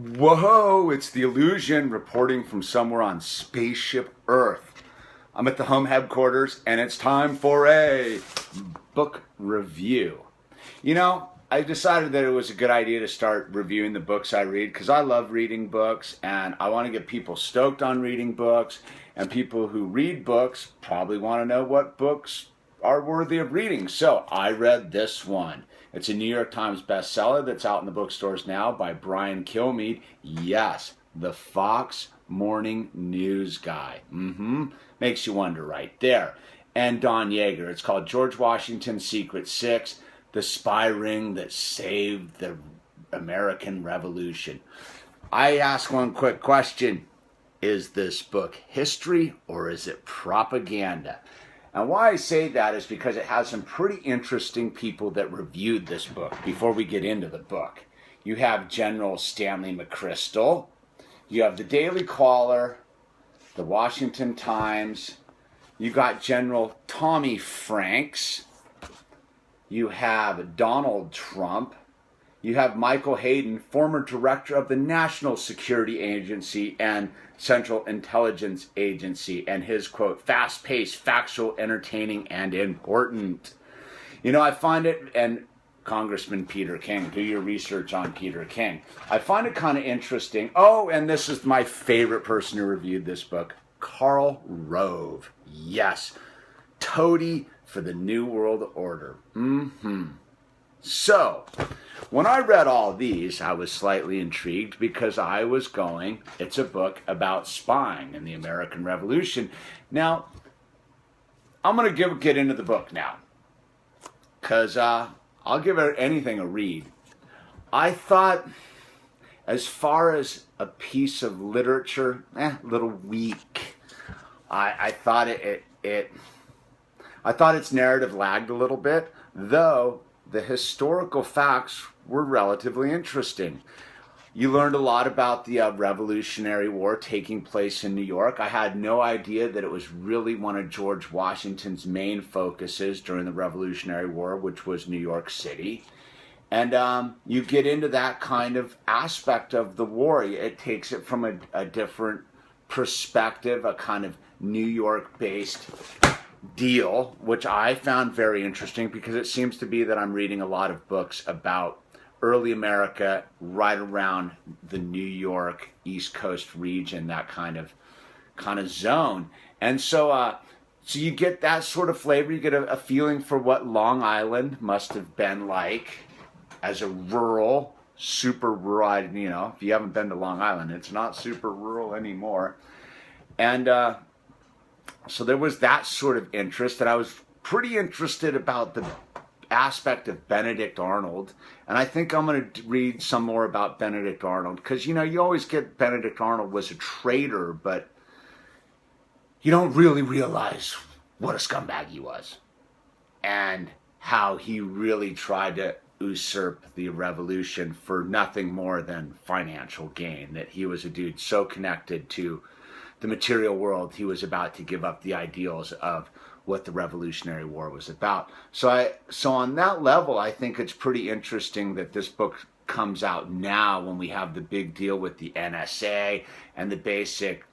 Whoa, it's the Illusion reporting from somewhere on Spaceship Earth. I'm at the home headquarters and it's time for a book review. I decided that it was a good idea to start reviewing the books I read because I love reading books and I want to get people stoked on reading books, and people who read books probably want to know what books are worthy of reading. So I read this one. It's a New York Times bestseller that's out in the bookstores now by Kilmeade. Yes, the Fox Morning News guy. Makes you wonder right there. And Don Yaeger. It's called George Washington's Secret Six, the spy ring that saved the American Revolution. I ask one quick question. Is this book history or is it propaganda? And why I say that is because it has some pretty interesting people that reviewed this book before we get into the book. You have General Stanley McChrystal. You have the Daily Caller, the Washington Times. You got General Tommy Franks. You have Donald Trump. You have Michael Hayden, former director of the National Security Agency and Central Intelligence Agency, and his quote, fast-paced, factual, entertaining, and important. I find it, and Congressman Peter King, do your research on Peter King. I find it kind of interesting. Oh, and this is my favorite person who reviewed this book, Karl Rove. Yes, toady for the New World Order. So, when I read all these, I was slightly intrigued because it's a book about spying in the American Revolution. Now, I'm going to get into the book now, because I'll give anything a read. I thought, as far as a piece of literature, a little weak. I thought I thought its narrative lagged a little bit, though the historical facts were relatively interesting. You learned a lot about the Revolutionary War taking place in New York. I had no idea that it was really one of George Washington's main focuses during the Revolutionary War, which was New York City. And you get into that kind of aspect of the war. It takes it from a different perspective, a kind of New York-based deal, which I found very interesting because it seems to be that I'm reading a lot of books about early America right around the New York East Coast region, that kind of zone. And so you get that sort of flavor. You get a feeling for what Long Island must have been like as a super rural, if you haven't been to Long Island, it's not super rural anymore. And so there was that sort of interest, and I was pretty interested about the aspect of Benedict Arnold. And I think I'm going to read some more about Benedict Arnold, because, you always get Benedict Arnold was a traitor, but you don't really realize what a scumbag he was and how he really tried to usurp the revolution for nothing more than financial gain, that he was a dude so connected to the material world, he was about to give up the ideals of what the Revolutionary War was about. So on that level, I think it's pretty interesting that this book comes out now when we have the big deal with the NSA and the basic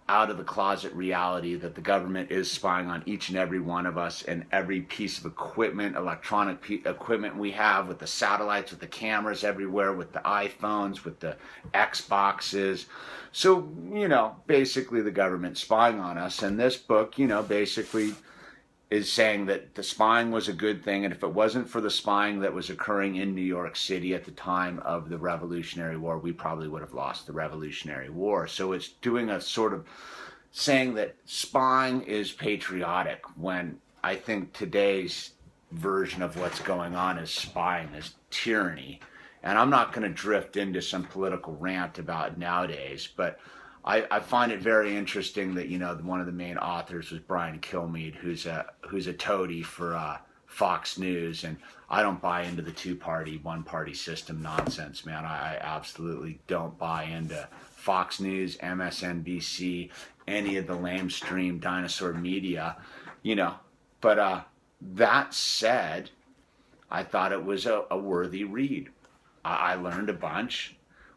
out-of-the-closet reality that the government is spying on each and every one of us and every piece of equipment, electronic equipment we have, with the satellites, with the cameras everywhere, with the iPhones, with the Xboxes. So, basically the government spying on us. And this book, basically is saying that the spying was a good thing, and if it wasn't for the spying that was occurring in New York City at the time of the Revolutionary War, we probably would have lost the Revolutionary War. So it's doing a sort of saying that spying is patriotic, when I think today's version of what's going on is spying is tyranny. And I'm not going to drift into some political rant about it nowadays, but I find it very interesting that, one of the main authors was Kilmeade, who's a toady for Fox News, and I don't buy into the two-party, one-party system nonsense, man. I absolutely don't buy into Fox News, MSNBC, any of the lamestream dinosaur media, But that said, I thought it was a worthy read. I learned a bunch.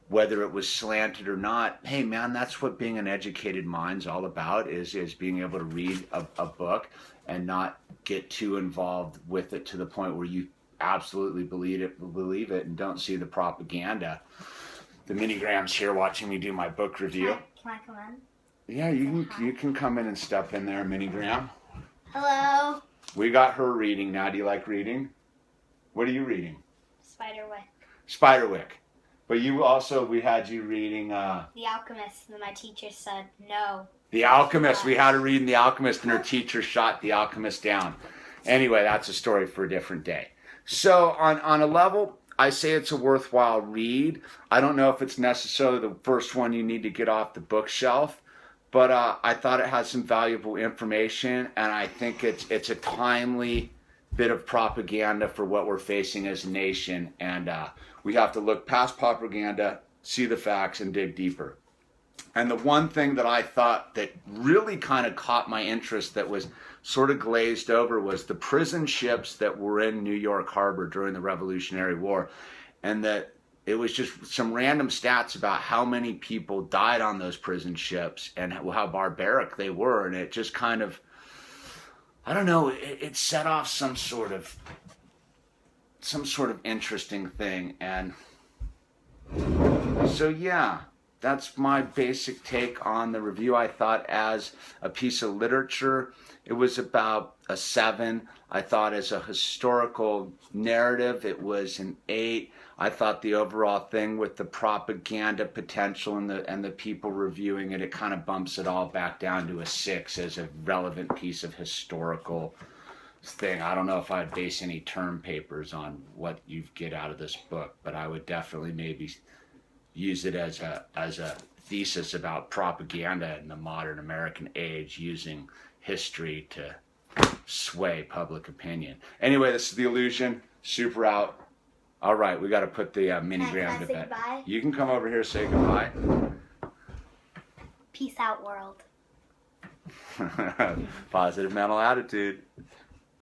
whether it was slanted or not. Hey man, that's what being an educated mind's all about, is being able to read a book and not get too involved with it to the point where you absolutely believe it and don't see the propaganda. The Mini-Gram's here watching me do my book review. Can I come in? Yeah, you can come in and step in there, Mini-Gram. Hello. We got her reading now. Do you like reading? What are you reading? Spiderwick. But you also, we had you reading... The Alchemist, and my teacher said no. The Alchemist. We had her reading The Alchemist, and her teacher shot The Alchemist down. Anyway, that's a story for a different day. So on a level, I say it's a worthwhile read. I don't know if it's necessarily the first one you need to get off the bookshelf, but I thought it had some valuable information, and I think it's a timely bit of propaganda for what we're facing as a nation, and we have to look past propaganda, see the facts, and dig deeper. And the one thing that I thought that really kind of caught my interest that was sort of glazed over was the prison ships that were in New York Harbor during the Revolutionary War, and that it was just some random stats about how many people died on those prison ships and how barbaric they were, and it just kind of, I don't know, it set off some sort of interesting thing. And so yeah, that's my basic take on the review. I thought as a piece of literature, it was about a 7. I thought as a historical narrative, it was an 8. I thought the overall thing with the propaganda potential and the people reviewing it, it kind of bumps it all back down to a 6 as a relevant piece of historical thing. I don't know if I'd base any term papers on what you get out of this book, but I would definitely maybe use it as a thesis about propaganda in the modern American age, using history to sway public opinion. Anyway, this is The Illusion. Super out. All right, we got to put the Mini-Gram to bed. Goodbye? You can come over here, say goodbye. Peace out, world. Positive mental attitude.